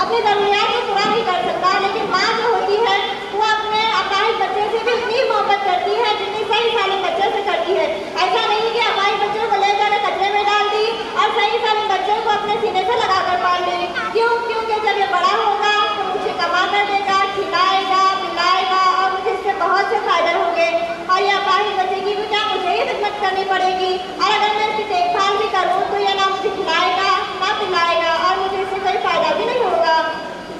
अपनी ज़रूरियात को पूरा नहीं कर सकता, लेकिन माँ जो होती है वो अपने अपाहिज बच्चे से भी उतनी मोहब्बत करती है जितनी सही सालिम बच्चे से करती है। ऐसा नहीं कि अपाहिज बच्चे को लेकर कचरे में डाल दी और सही सालिम बच्चे को अपने सीने से लगा कर पाल ली। क्यों? क्योंकि जब ये बड़ा होगा तो मुझे कमा कर देगा, खिलाएगा, पिलाएगा और मुझे इससे बहुत से फायदे होंगे। और ये अपाहिज बच्चे की भी क्या मुझे ही खिदमत करनी पड़ेगी, और अगर मैं इसकी देखभाल भी करूँ तो ये ना मुझे खिलाएगा ना पिलाएगा और मुझे इससे कोई फायदा भी नहीं होगा।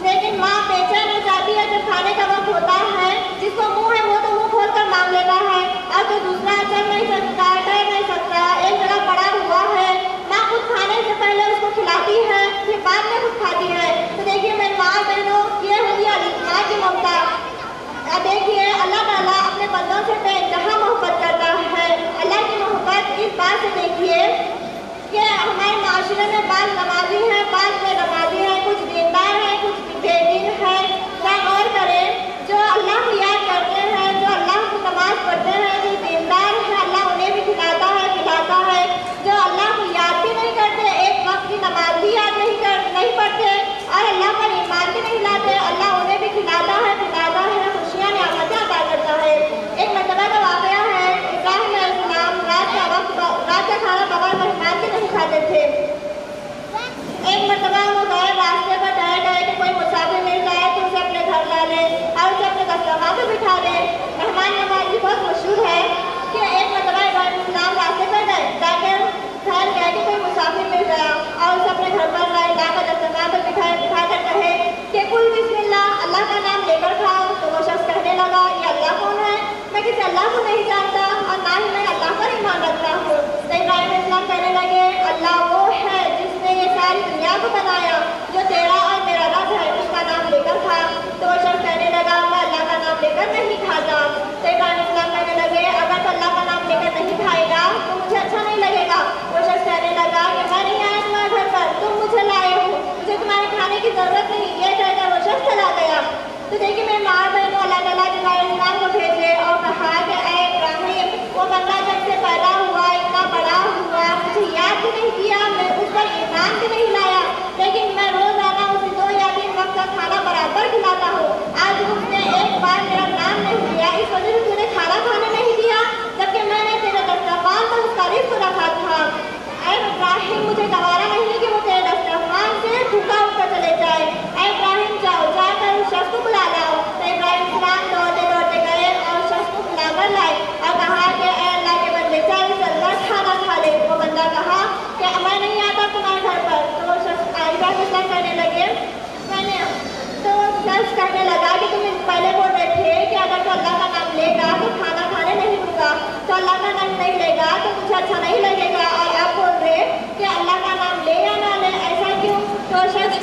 लेकिन माँ बेचैन हो जाती है जब खाने का वक्त होता है। जिसको मुंह है वो तो मुंह खोल कर मांग लेता है, और जो दूसरा चल नहीं सकता, टहल नहीं सकता, एक जगह पड़ा हुआ है, माँ खुद खाने से पहले उसको खिलाती है, फिर बाद में खुद खाती है। तो देखिए मेरी माँ बहनों, ये होती है माँ की ममता। देखिए अल्लाह ताला अपने बंदों से बेइंतहा मोहब्बत करता है। अल्लाह की मोहब्बत इस बात से देखिए कि हमारे माशरे में बाज़ नमाजी हैं, बाज़ बेनमाजी हैं, कुछ दीनदार हैं, कुछ बेदीन हैं। क्या गौर करें, जो अल्लाह को याद करते हैं, जो अल्लाह की नमाज पढ़ते हैं, जो दीनदार हैं, अल्लाह उन्हें भी खिलाता है, पिलाता है। जो अल्लाह को याद भी नहीं करते, एक वक्त की नमाज भी याद नहीं पढ़ते और अल्लाह पर ईमान भी नहीं लाते, अल्लाह उन्हें भी खिलाता है, पिलाता है, खुशियाँ नियामतें अता करता है। एक मरतबा का वाक़या है, इब्राहीम अलैहिस्सलाम रात का खाना बगैर मेहमान के नहीं खाते थे। एक मरतबा वो गए, रास्ते पर गए कि कोई मुसाफिर मिल जाए तो उसे अपने घर ला ले और उसे अपने दस्तरखान पर बिठा ले। मेहमान नवाज़ी बहुत मशहूर है कि एक मरतबा इब्राहीम अलैहिस्सलाम रास्ते पर गए, जाकर ठहर गए कि कोई मुसाफिर मिल गया और उसे अपने घर पर लाए, लाकर दस्तरखान पर बिठा कर कहे कि कुल बिस्मिल्लाह, अल्लाह का नाम लेकर खाओ। तो वो शख्स कहने लगा, ये अल्लाह कौन है? मैं किसी अल्लाह को नहीं जानता और ना ही मैं अल्लाह पर ईमान रखता हूँ। तो इब्राहीम अलैहिस्सलाम कहने लगे, अल्लाह वो है जिसने ये सारी दुनिया को बनाया, जो तेरा और मेरा रब है, उसका नाम लेकर खा। तो वो शख्स कहने लगा, मैं अल्लाह का नाम लेकर नहीं खाता। तो इब्राहीम अलैहिस्सलाम कहने लगे, अगर तो अल्लाह का नाम लेकर नहीं खाएगा तो मुझे अच्छा नहीं लगेगा। वो शख्स कहने लगा कि मैं नहीं आया तुम्हारे घर पर, तुम मुझे लाए हो, मुझे तुम्हारे खाने की ज़रूरत नहीं। ये कहकर वो शख्स चला गया। तो देखिए मेरे माँ बहनों, अल्लाह ताला इब्राहीम अलैहिस्सलाम को भेजे और कहा कि ऐ इब्राहीम, वो बंदा जब से पैदा हुआ, इतना बड़ा हुआ, मुझे याद भी नहीं किया, मैं उस पर ईमान भी नहीं लाया, लेकिन मैं रोज़ाना उसे 2 या 3 वक्त का खाना बराबर खिलाता हूँ। आज उसने एक बार मेरा नाम नहीं लिया, इस वजह से तूने खाना खाने नहीं दिया, जबकि मैंने तेरे दस्तरखान पर उसका रिज़्क़ रखा था। ऐ इब्राहीम, मुझे गवारा नहीं कि वो तेरे दस्तरखान से भूखा उठकर चले जाए। ऐ इब्राहीम, जाओ, जाकर उस शख्स को बुला लाओ। तो इब्राहीम अलैहिस्सलाम दौड़ते दौड़ते गए और शख्स को बुला कर लाए और कहा कि ऐ अल्लाह के बंदे, चल चलकर खाना खा ले। वो बंदा कहा कि मैं नहीं आता तुम्हारे घर पर। तो वो शख्स इब्राहीम अलैहिस्सलाम कहने लगे, तो शख्स कहने लगा कि तुम पहले बोल रहे थे कि अगर तो अल्लाह का नाम लेगा तो खाना खाने नहीं दूंगा, तो अल्लाह का नाम नहीं लेगा तो मुझे अच्छा नहीं लगेगा, और आप बोल रहे कि अल्लाह का नाम ले या ना ले, ऐसा क्यों? तो शख्स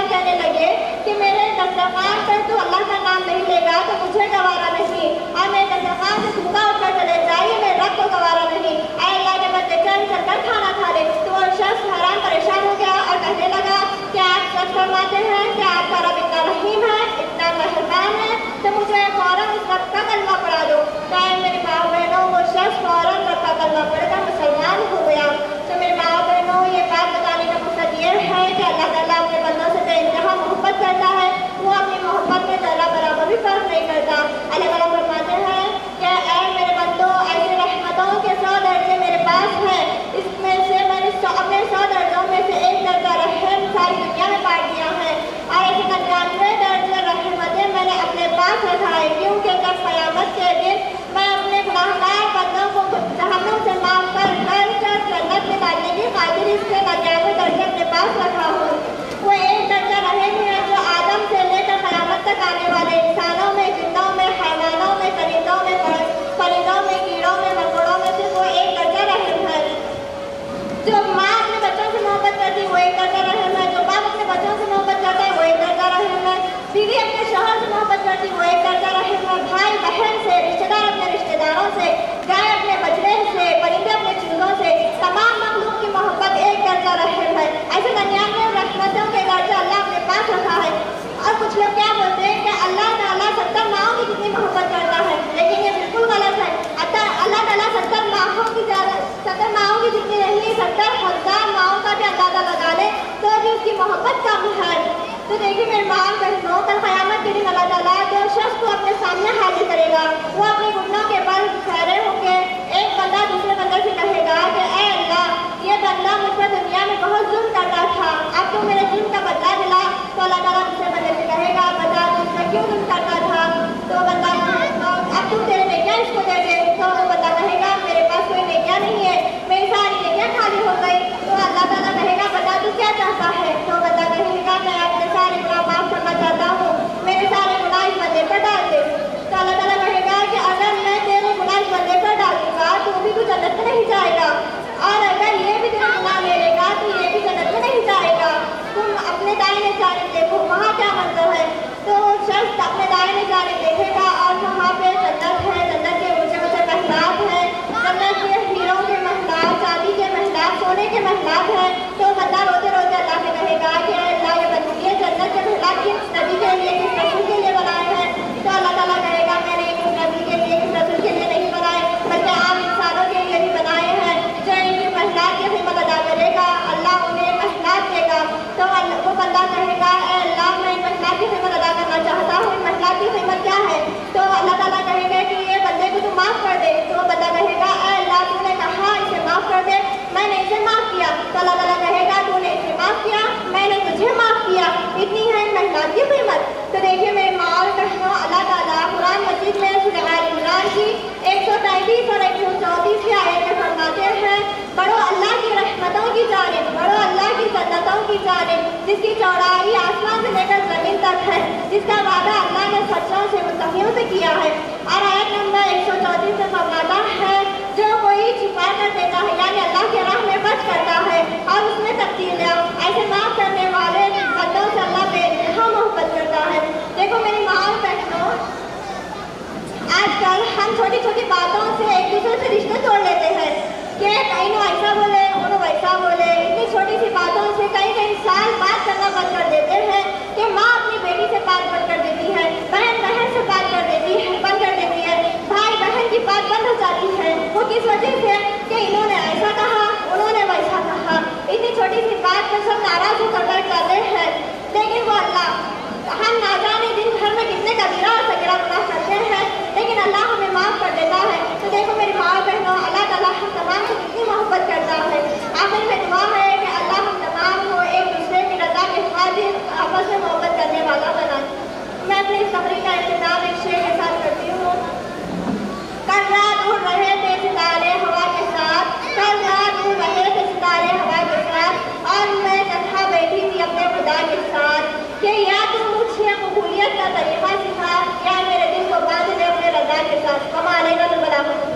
कहने लगे कि मेरे दस्तरखान पर तो अल्लाह का नाम नहीं लेगा तो मुझे गवारा नहीं, और मेरे दस्तरखान से भूखा उठकर चले जाइए, मेरे रब को गवारा नहीं। ऐ अल्लाह के बंदे, चलकर खाना खा ले। तो वो शख्स हैरान परेशान हो गया और कहने लगा कि आप सच फरमाते हैं कि आपका रब इतना रहीम है, इतना मेहरबान है, तो मुझे फ़ौरन उस रब का कलमा पढ़ा दो। तो मेरी माँ बहनों, वो शख्स फ़ौरन रब का कलमा पढ़कर मुसलमान हो गया। तो मेरी माँ बहनों, ये बात बताने का मकसद ये है कि अल्लाह ताला अपने बंदों से बेइंतहा मोहब्बत करता है, वो अपनी मोहब्बत में ज़रा बराबर भी फ़र्क नहीं करता। अल्लाह ताला फरमाते हैं कि ऐ मेरे बंदों, ऐसे रहमतों के 100 दर्जे मेरे पास हैं, इसमें से मैंने अपने 100 दर्जों में से एक दर्जा रहम सारी दुनिया में बांट दिया है, और ऐसे 99 दर्जे रहमतें मैंने अपने पास रखाए, क्योंकि जब क़यामत के दिन मैं अपने गुनाहगार बंदों को जहन्नम से माफ़ कर जन्नत में डालने की खातिर इसके 99 दर्जे अपने पास रखा हूँ। वो एक दर्जा रहे हैं जो आदम से लेकर क़यामत तक आने वाले इंसानों में, जिन्नों में, हैवानों में, परिंदों में, परिंदों में, कीड़ों में, मकोड़ों में से वो एक दर्जा रहम है। जो माँ अपने बच्चों से मोहब्बत करती है वो एक दर्जा रहम है, जो बाप अपने बच्चों से मोहब्बत करता है वो एक दर्जा रहम है, बीवी अपने शौहर से मोहब्बत करती है वो एक दर्जा रहम है, भाई बहन से, रिश्तेदार अपने रिश्तेदारों से, गाय अपने बछड़े से, परिंदे अपने चूज़ों से, तमाम मखलूक की मोहब्बत एक दर्जा रहम है। ऐसे 99 रहमतों के दर्जा अल्लाह अपने पास रखा है। और कुछ लोग क्या बोलते हैं कि अल्लाह ताला 70 माओं की कितनी मोहब्बत करता है, लेकिन ये बिल्कुल गलत है। अल्लाह ताला 70 माओं की जितनी नहीं, 70,000 माओं का भी अंदाज़ा लगा ले तो भी उसकी محبت کا محل. تو دیکھیے میرے ماں بہنوں، کل قیامت کے دن اللہ تعالیٰ جو شخص کو اپنے سامنے حاضر کرے گا، وہ اپنے گھٹنوں کے بل ٹھہرے ہو کے ایک بندہ دوسرے بندے سے کہے گا کہ اے اللہ، یہ بندہ مجھ پر دنیا میں بہت ظلم کرتا تھا، اب تو میرے ظلم کا بدلہ دلا. تو اللہ تعالیٰ دوسرے بندے سے کہے گا بتا تو اس پر کیوں ظلم کرتا تھا؟ تو بندہ اب تم تیرے نیکیاں اس کو دے دے. تو وہ بندہ کہے گا میرے پاس کوئی نیکیاں نہیں ہے، میری ساری نیکیاں خالی ہو گئی. تو اللہ تعالیٰ کہے گا بتا تو کیا چاہتا ہے؟ تو بندہ کہے گا میں اپنے سارے گناہ معاف کرنا چاہتا ہوں، میرے سارے گناہ اس بندے پر ڈال دے. تو اللہ تعالیٰ کہے گا کہ اگر میں تیرے گناہ اس بندے پر ڈال دوں گا تو بھی تو جنت میں نہیں جائے گا، اور اگر یہ بھی تیرا گناہ لے لے گا تو یہ بھی جنت میں نہیں جائے گا. تم اپنے دائیں جانب دیکھو وہاں کیا منظر ہے. تو وہ شخص اپنے دائیں جانب دیکھے گا اور وہاں پہ جنت ہے، جنت کے اونچے اونچے محلات ہیں، جنت کے ہیروں کے محلات، چاندی کے محلات، سونے کے محلات ہیں. تو بندہ روتے روتے اللہ سے کہے گا کہ اللہ یہ جنت کے محلات کس نبی کے لیے، کس رسول کے لیے بنائے ہیں؟ تو اللہ تعالیٰ کہے گا میں نے کس نبی کے لیے، کس رسول کے لیے نہیں بنائے، بلکہ عام انسانوں کے لیے بھی بنائے ہیں. جو ان کی محلات کی خدمت ادا کرے گا اللہ انہیں محلات دے گا. تو وہ بندہ کہے گا اے اللہ میں ان محلات کی خدمت ادا کرنا چاہتا ہوں، ان محلات کی خدمت کیا ہے؟ تو اللہ تعالیٰ کہے گا کہ یہ بندے کو تو معاف کر دے. تو وہ بندہ کہے گا اے اللہ تو نے کہا اسے معاف کر دے، میں نے اسے معاف کیا. تو اللہ تعالیٰ کہے گا تو نے اسے معاف کیا، میں نے تجھے معاف کیا. اتنی ہے ان محلات کی قیمت. تو دیکھیے میرے ماں اور بہنوں، اللہ تعالیٰ قرآن مجید میں سورہ آل عمران کی 133 اور 134 آیت میں فرماتے ہیں بڑھو اللہ کی رحمتوں کی جانب، بڑھو اللہ کی جنتوں کی جانب، جس کی چوڑائی آسمان سے لے کر زمین تک ہے، جس کا وعدہ اللہ نے سچوں سے متقیوں سے کیا ہے. اور آیت نمبر 134 میں فرماتا ہے جو کوئی چھپا کر دیتا ہے یعنی اللہ کے راہ میں خرچ کرتا ہے اور اس میں تبدیل ہے، ایسے معاف کرنے والے بندوں سے اللہ بے انتہا محبت کرتا ہے. دیکھو میری ماں اور بہنوں، آج کل ہم چھوٹی چھوٹی باتوں سے ایک دوسرے سے رشتے توڑ لیتے ہیں کہ کہیں نو ایسا بولے انہوں ویسا بولے. اتنی چھوٹی سی باتوں سے کئی سال بات کرنا بند کر دیتے ہیں کہ ماں اپنی بیٹی سے بات بند کر دیتی ہے، بہن بہن سے بات بند کر دیتی ہے، بھائی بہن کی بات بند ہو جاتی ہے. وہ کس وجہ سے کہ انہوں نے ایسا کہا انہوں نے ویسا کہا. اتنی چھوٹی سی بات پر سب ناراض ہو کر کرتے ہیں. لیکن وہ اللہ، ہم نہ جانے دن بھر میں کتنے کبیرہ اور صغیرہ گناہ کرتے ہیں لیکن اللہ ہمیں معاف کر دیتا ہے. تو دیکھو میری ماں بہنوں، اللہ تعالیٰ ہم تمام سے کتنی محبت کرتا ہے. آخر میں دعا ہے کہ اللہ ہم تمام کو ایک دوسرے کی رضا کے خاطر آپس میں محبت کرنے والا بنائے. میں اپنی اس تقریر کا اختتام ایک شعر کے ساتھ کرتی ہوں. کل رات اڑ رہے تھے ستارے ہوا کے ساتھ، کل رات اڑ رہے تھے ستارے ہوا کے ساتھ، اور میں تنہا بیٹھی تھی اپنے خدا کے ساتھ کہ یا تو مجھے قبولیت کا طریقہ سکھا یا میرے دل کو باندھ دے اپنے رضا کے ساتھ. ہم علیکم السلام.